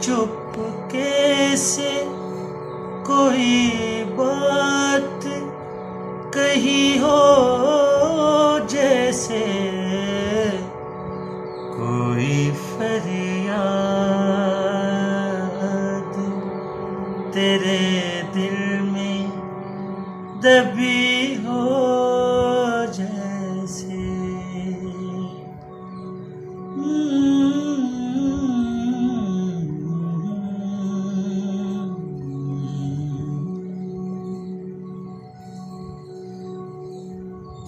चुपके से कोई बात कही हो, जैसे कोई फरियाद तेरे दिल में दबी हो, जैसे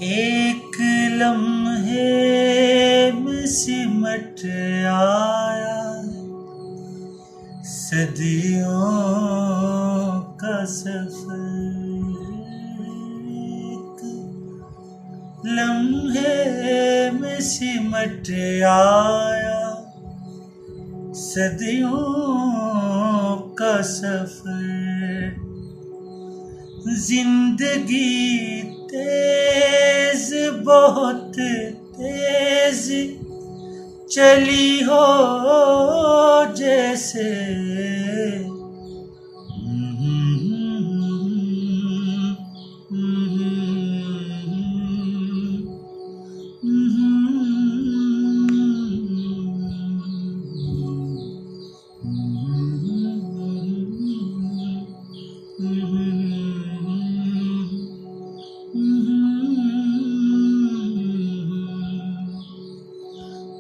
एक लम्हे में सिमट आया सदियों का सफर, एक लम्हे में सिमट आया सदियों का सफर। जिंदगी तेज बहुत तेज चली हो, जैसे